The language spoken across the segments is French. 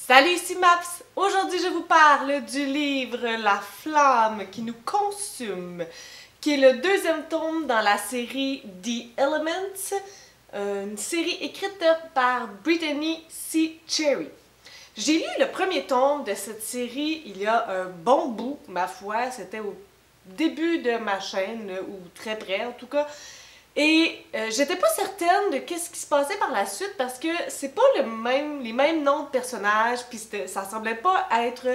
Salut, ici Maps! Aujourd'hui, je vous parle du livre La flamme qui nous consume, qui est le deuxième tome dans la série The Elements, une série écrite par Brittany C. Cherry. J'ai lu le premier tome de cette série il y a un bon bout, ma foi, c'était au début de ma chaîne, ou très près en tout cas. Et j'étais pas certaine de qu'est-ce qui se passait par la suite parce que c'est pas les mêmes noms de personnages, puis ça semblait pas être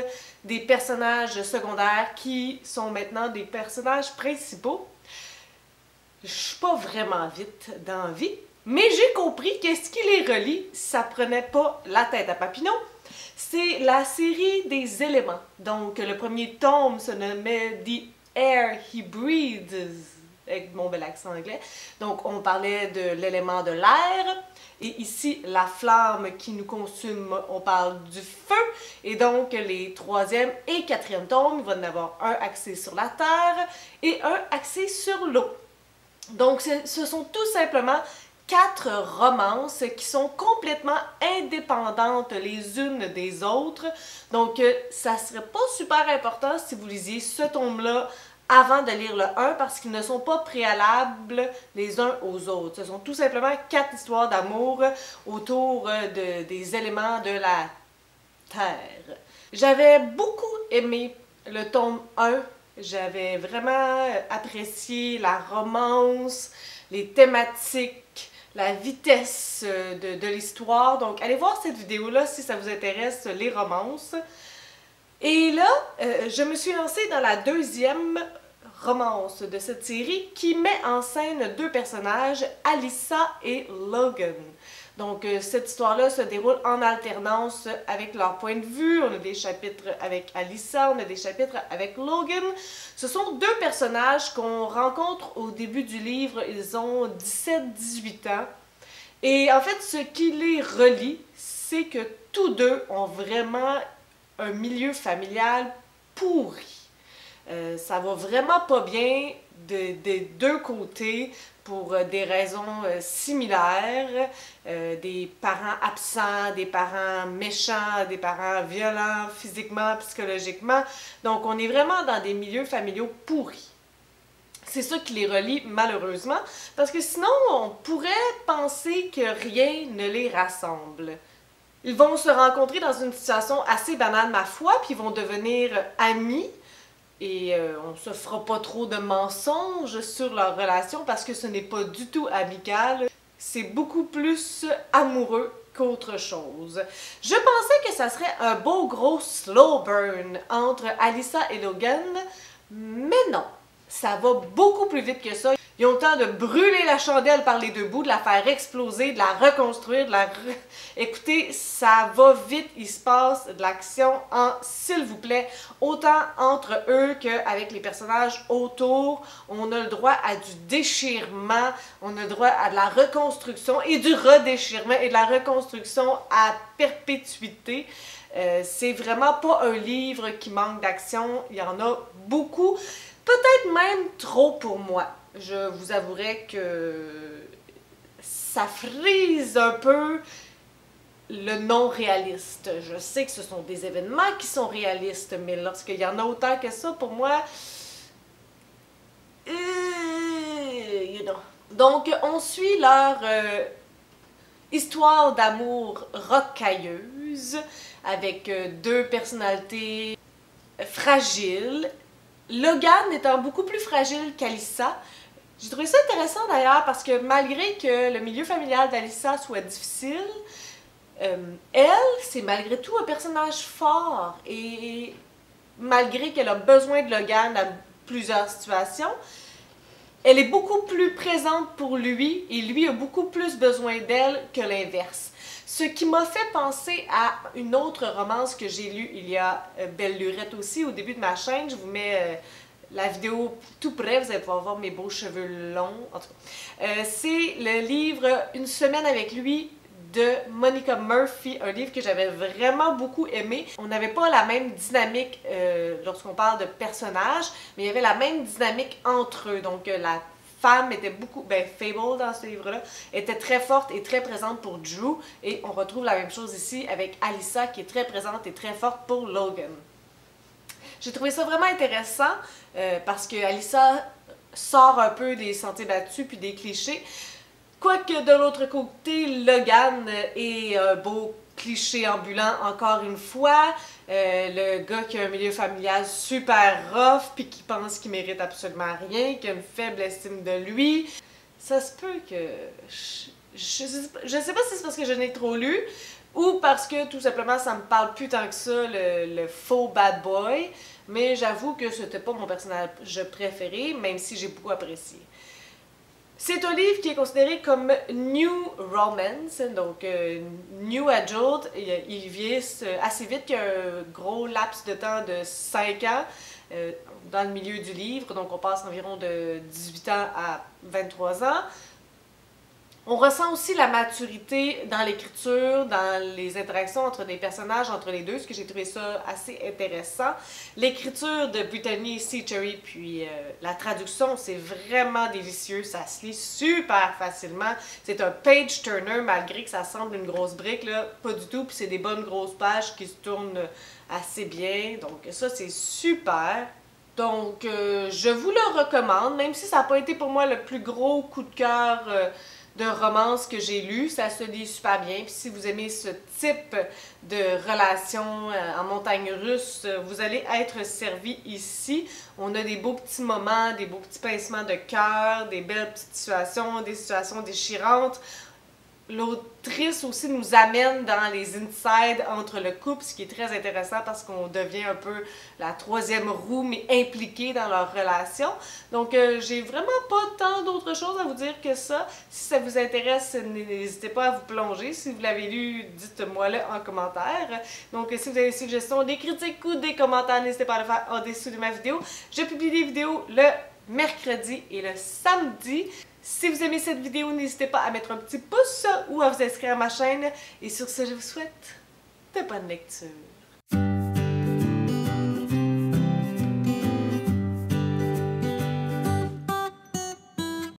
des personnages secondaires qui sont maintenant des personnages principaux. Je suis pas vraiment vite dans la vie, mais j'ai compris que ce qui les relie, ça prenait pas la tête à Papineau. C'est la série des éléments. Donc le premier tome se nommait The Air He Breathes, avec mon bel accent anglais. Donc, on parlait de l'élément de l'air. Et ici, la flamme qui nous consume, on parle du feu. Et donc, les troisième et quatrième tomes, il va y en avoir un axé sur la terre et un axé sur l'eau. Donc, ce sont tout simplement 4 romances qui sont complètement indépendantes les unes des autres. Donc, ça serait pas super important si vous lisiez ce tome-là avant de lire le 1 parce qu'ils ne sont pas préalables les uns aux autres. Ce sont tout simplement 4 histoires d'amour autour des éléments de la Terre. J'avais beaucoup aimé le tome 1. J'avais vraiment apprécié la romance, les thématiques, la vitesse de l'histoire. Donc, allez voir cette vidéo-là si ça vous intéresse, les romances. Et là, je me suis lancée dans la deuxième romance de cette série qui met en scène 2 personnages, Alyssa et Logan. Donc, cette histoire-là se déroule en alternance avec leur point de vue. On a des chapitres avec Alyssa, on a des chapitres avec Logan. Ce sont 2 personnages qu'on rencontre au début du livre. Ils ont 17-18 ans. Et en fait, ce qui les relie, c'est que tous deux ont vraiment un milieu familial pourri. Ça va vraiment pas bien des deux côtés pour des raisons similaires. Des parents absents, des parents méchants, des parents violents physiquement, psychologiquement. Donc on est vraiment dans des milieux familiaux pourris. C'est ça qui les relie malheureusement, parce que sinon on pourrait penser que rien ne les rassemble. Ils vont se rencontrer dans une situation assez banale, ma foi, puis ils vont devenir amis. Et on se fera pas trop de mensonges sur leur relation parce que ce n'est pas du tout amical. C'est beaucoup plus amoureux qu'autre chose. Je pensais que ça serait un beau gros slow burn entre Alyssa et Logan, mais non. Ça va beaucoup plus vite que ça. Ils ont le temps de brûler la chandelle par les 2 bouts, de la faire exploser, de la reconstruire, Écoutez, ça va vite, il se passe de l'action en s'il vous plaît, autant entre eux qu'avec les personnages autour. On a le droit à du déchirement, on a le droit à de la reconstruction et du redéchirement et de la reconstruction à perpétuité. C'est vraiment pas un livre qui manque d'action, il y en a beaucoup. Peut-être même trop pour moi. Je vous avouerai que ça frise un peu le non-réaliste. Je sais que ce sont des événements qui sont réalistes, mais lorsqu'il y en a autant que ça, pour moi... you know. Donc, on suit leur histoire d'amour rocailleuse, avec 2 personnalités fragiles. Logan étant beaucoup plus fragile qu'Alyssa. J'ai trouvé ça intéressant d'ailleurs parce que malgré que le milieu familial d'Alyssa soit difficile, elle, c'est malgré tout un personnage fort et malgré qu'elle a besoin de Logan dans plusieurs situations, elle est beaucoup plus présente pour lui et lui a beaucoup plus besoin d'elle que l'inverse. Ce qui m'a fait penser à une autre romance que j'ai lue il y a belle lurette aussi au début de ma chaîne. Je vous mets la vidéo tout près, vous allez pouvoir voir mes beaux cheveux longs. En tout cas, c'est le livre Une semaine avec lui de Monica Murphy, un livre que j'avais vraiment beaucoup aimé. On n'avait pas la même dynamique lorsqu'on parle de personnages, mais il y avait la même dynamique entre eux. Donc la femme était beaucoup, Fable dans ce livre-là, était très forte et très présente pour Drew, et on retrouve la même chose ici avec Alyssa qui est très présente et très forte pour Logan. J'ai trouvé ça vraiment intéressant parce que Alyssa sort un peu des sentiers battus puis des clichés. Quoique de l'autre côté, Logan est un beau cliché ambulant encore une fois. Le gars qui a un milieu familial super rough puis qui pense qu'il mérite absolument rien, qui a une faible estime de lui. Ça se peut que... Je sais pas si c'est parce que je n'ai trop lu ou parce que tout simplement ça me parle plus tant que ça, le faux bad boy. Mais j'avoue que c'était pas mon personnage préféré, même si j'ai beaucoup apprécié. C'est un livre qui est considéré comme New Romance, donc New Adult. Il vieillissent assez vite, il y a un gros laps de temps de 5 ans dans le milieu du livre, donc on passe environ de 18 ans à 23 ans. On ressent aussi la maturité dans l'écriture, dans les interactions entre les personnages, entre les deux, ce que j'ai trouvé ça assez intéressant. L'écriture de Brittany C. Cherry, puis la traduction, c'est vraiment délicieux, ça se lit super facilement. C'est un page-turner, malgré que ça semble une grosse brique, là, pas du tout, puis c'est des bonnes grosses pages qui se tournent assez bien, donc ça c'est super. Donc je vous le recommande, même si ça n'a pas été pour moi le plus gros coup de cœur de romance que j'ai lu, ça se lit super bien. Puis si vous aimez ce type de relation en montagne russe, vous allez être servi ici. On a des beaux petits moments, des beaux petits pincements de cœur, des belles petites situations, des situations déchirantes. L'autrice aussi nous amène dans les insides entre le couple, ce qui est très intéressant parce qu'on devient un peu la troisième roue, mais impliquée dans leur relation. Donc, j'ai vraiment pas tant d'autres choses à vous dire que ça. Si ça vous intéresse, n'hésitez pas à vous plonger. Si vous l'avez lu, dites-moi-le en commentaire. Donc, si vous avez des suggestions, des critiques ou des commentaires, n'hésitez pas à le faire en dessous de ma vidéo. Je publie des vidéos le mercredi et le samedi. Si vous aimez cette vidéo, n'hésitez pas à mettre un petit pouce ou à vous inscrire à ma chaîne. Et sur ce, je vous souhaite de bonnes lectures.